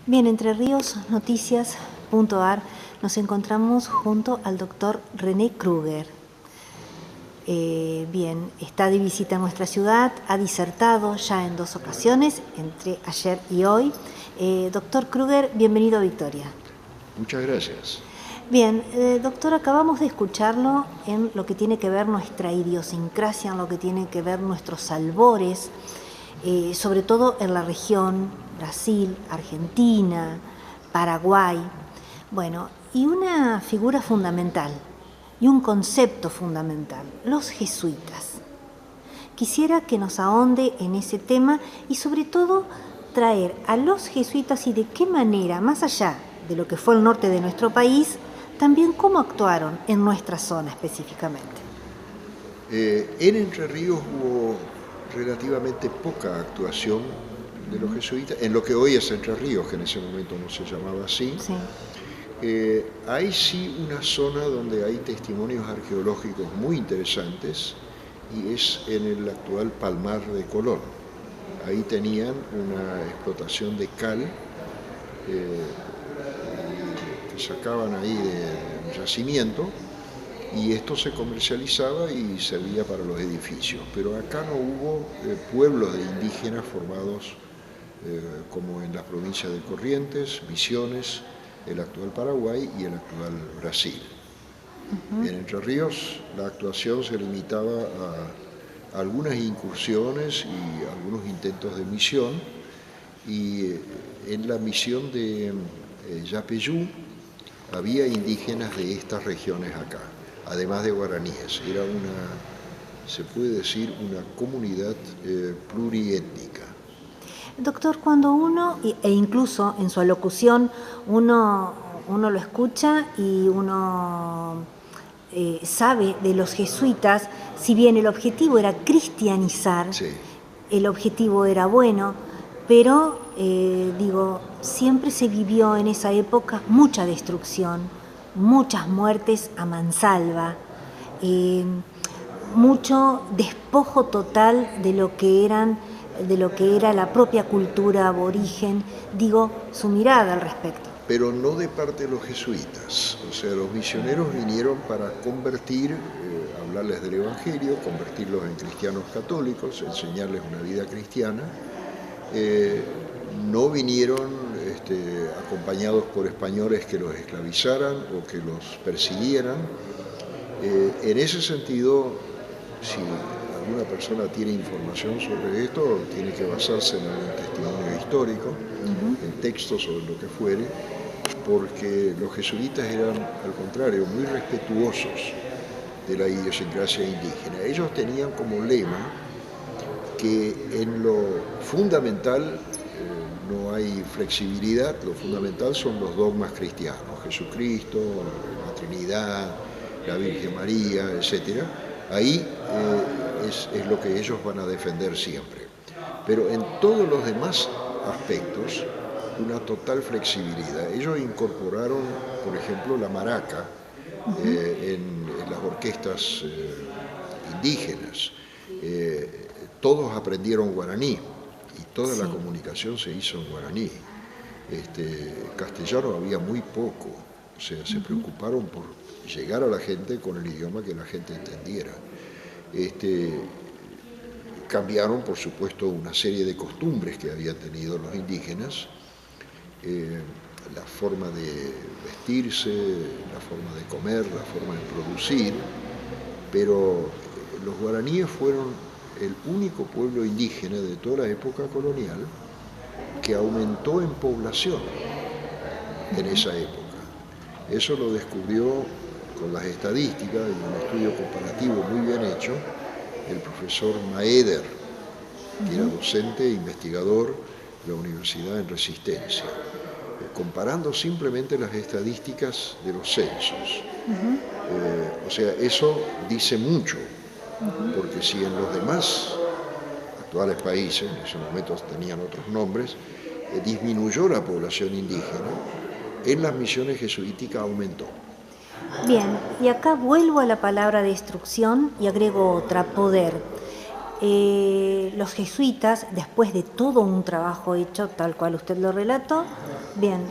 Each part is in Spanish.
Bien, Entre Ríos Noticias.ar nos encontramos junto al doctor René Kruger. Bien, está de visita en nuestra ciudad, ha disertado ya en 2 ocasiones, entre ayer y hoy. Doctor Kruger, bienvenido a Victoria. Muchas gracias. Bien, doctor, acabamos de escucharlo en lo que tiene que ver nuestra idiosincrasia, en lo que tiene que ver nuestros albores, sobre todo en la región, Brasil, Argentina, Paraguay. Bueno, y una figura fundamental y un concepto fundamental, los jesuitas. Quisiera que nos ahonde en ese tema y sobre todo traer a los jesuitas y de qué manera, más allá de lo que fue el norte de nuestro país, también cómo actuaron en nuestra zona específicamente. En Entre Ríos hubo relativamente poca actuación de los jesuitas, en lo que hoy es Entre Ríos, que en ese momento no se llamaba así. Sí. Hay sí una zona donde hay testimonios arqueológicos muy interesantes y es en el actual Palmar de Colón. Ahí tenían una explotación de cal que sacaban ahí del yacimiento y esto se comercializaba y servía para los edificios. Pero acá no hubo pueblos de indígenas formados como en las provincias de Corrientes, Misiones, el actual Paraguay y el actual Brasil. En Entre Ríos la actuación se limitaba a algunas incursiones y algunos intentos de misión, y en la misión de Yapeyú había indígenas de estas regiones acá, además de guaraníes. Era se puede decir, una comunidad pluriétnica. Doctor, cuando uno, e incluso en su alocución, uno lo escucha y uno sabe de los jesuitas, si bien el objetivo era cristianizar, Sí. El objetivo era bueno, pero siempre se vivió en esa época mucha destrucción, muchas muertes a mansalva, mucho despojo total de lo que era la propia cultura aborigen, su mirada al respecto. Pero no de parte de los jesuitas. O sea, los misioneros vinieron para convertir, hablarles del Evangelio, convertirlos en cristianos católicos, enseñarles una vida cristiana. No vinieron acompañados por españoles que los esclavizaran o que los persiguieran. En ese sentido, si alguna persona tiene información sobre esto, tiene que basarse en un testimonio histórico, en textos sobre lo que fuere, porque los jesuitas eran, al contrario, muy respetuosos de la idiosincrasia indígena. Ellos tenían como lema que en lo fundamental no hay flexibilidad, lo fundamental son los dogmas cristianos, Jesucristo, la Trinidad, la Virgen María, etc. Ahí es lo que ellos van a defender siempre. Pero en todos los demás aspectos, una total flexibilidad. Ellos incorporaron, por ejemplo, la maraca en las orquestas indígenas. Todos aprendieron guaraní y toda la comunicación se hizo en guaraní. Castellano había muy poco, o sea, se preocuparon por llegar a la gente con el idioma que la gente entendiera. Cambiaron, por supuesto, una serie de costumbres que habían tenido los indígenas, la forma de vestirse, la forma de comer, la forma de producir, pero los guaraníes fueron el único pueblo indígena de toda la época colonial que aumentó en población en esa época. Eso lo descubrió con las estadísticas y un estudio comparativo muy bien hecho el profesor Maeder, que era docente e investigador de la Universidad en Resistencia, comparando simplemente las estadísticas de los censos. O sea, eso dice mucho, porque si en los demás actuales países, en esos momentos tenían otros nombres, disminuyó la población indígena, en las misiones jesuíticas aumentó. Bien, y acá vuelvo a la palabra destrucción y agrego otra, poder. Los jesuitas, después de todo un trabajo hecho, tal cual usted lo relató, Bien,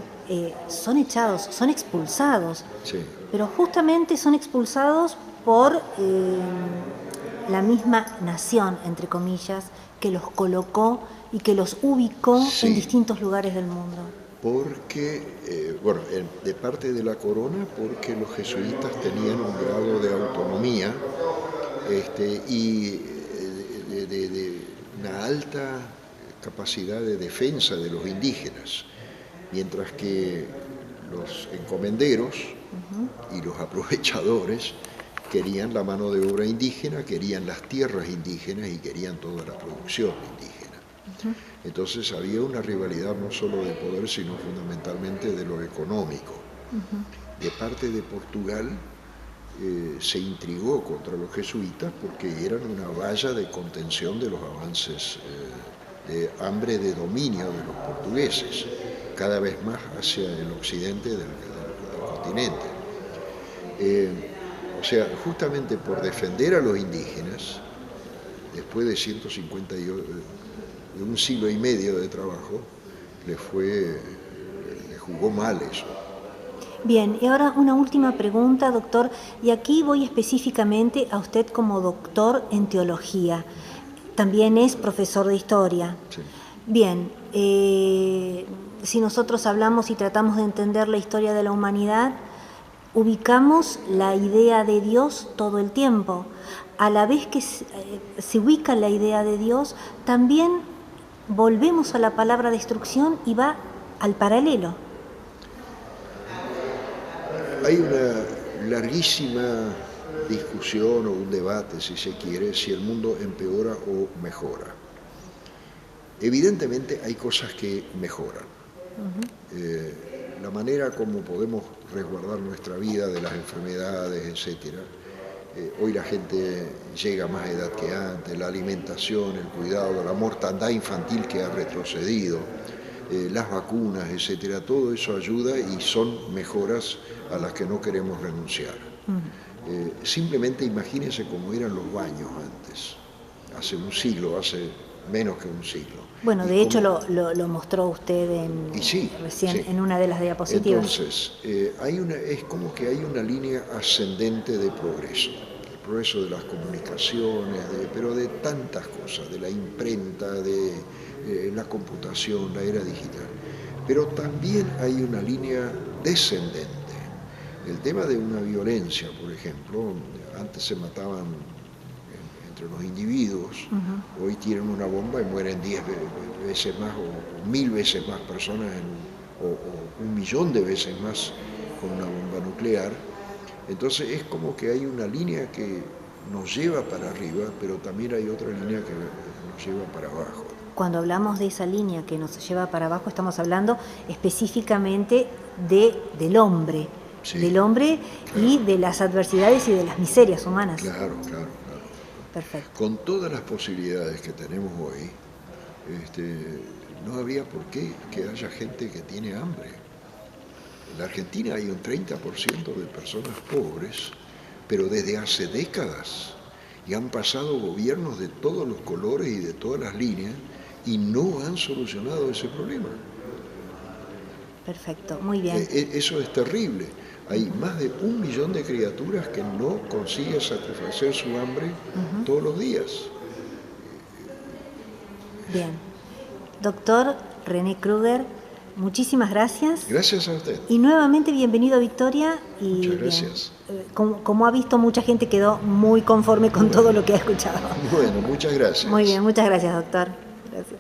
son echados, son expulsados, Sí. pero justamente son expulsados por la misma nación, entre comillas, que los colocó y que los ubicó Sí. en distintos lugares del mundo. Porque, bueno, de parte de la corona, porque los jesuitas tenían un grado de autonomía y de una alta capacidad de defensa de los indígenas, mientras que los encomenderos y los aprovechadores querían la mano de obra indígena, querían las tierras indígenas y querían toda la producción indígena. Entonces había una rivalidad no solo de poder, sino fundamentalmente de lo económico. De parte de Portugal se intrigó contra los jesuitas porque eran una valla de contención de los avances de hambre de dominio de los portugueses, cada vez más hacia el occidente del continente. O sea, justamente por defender a los indígenas, después de 150 de un siglo y medio de trabajo, le jugó mal eso. Bien, y ahora una última pregunta, doctor, y aquí voy específicamente a usted como doctor en teología. También es profesor de historia. Sí. Bien, si nosotros hablamos y tratamos de entender la historia de la humanidad, ubicamos la idea de Dios todo el tiempo. A la vez que se ubica la idea de Dios, también volvemos a la palabra destrucción y va al paralelo. Hay una larguísima discusión o un debate, si se quiere, si el mundo empeora o mejora. Evidentemente hay cosas que mejoran. La manera como podemos resguardar nuestra vida de las enfermedades, etcétera. Hoy la gente llega a más edad que antes, la alimentación, el cuidado, la mortandad infantil que ha retrocedido, las vacunas, etcétera, todo eso ayuda y son mejoras a las que no queremos renunciar. Simplemente imagínense cómo eran los baños antes, hace un siglo, hace menos que un siglo. Bueno, de hecho lo mostró usted recién en una de las diapositivas. Entonces, es como que hay una línea ascendente de progreso. El progreso de las comunicaciones, pero de tantas cosas, de la imprenta, de la computación, la era digital. Pero también hay una línea descendente. El tema de una violencia, por ejemplo, antes se mataban entre los individuos, hoy tiran una bomba y mueren 10 veces más o 1000 veces más personas o 1.000.000 de veces más con una bomba nuclear. Entonces es como que hay una línea que nos lleva para arriba, pero también hay otra línea que nos lleva para abajo. Cuando hablamos de esa línea que nos lleva para abajo, estamos hablando específicamente del hombre, Sí, del hombre, claro, y de las adversidades y de las miserias humanas. Claro. Perfecto. Con todas las posibilidades que tenemos hoy, no había por qué que haya gente que tiene hambre. En la Argentina hay un 30% de personas pobres, pero desde hace décadas, y han pasado gobiernos de todos los colores y de todas las líneas, y no han solucionado ese problema. Perfecto, muy bien. Eso es terrible. Hay más de 1 millón de criaturas que no consiguen satisfacer su hambre todos los días. Bien. Doctor René Kruger, muchísimas gracias. Gracias a usted. Y nuevamente bienvenido a Victoria. Y muchas gracias. Como ha visto, mucha gente quedó muy conforme con todo lo que ha escuchado. Bueno, muchas gracias. Muy bien, muchas gracias, doctor. Gracias.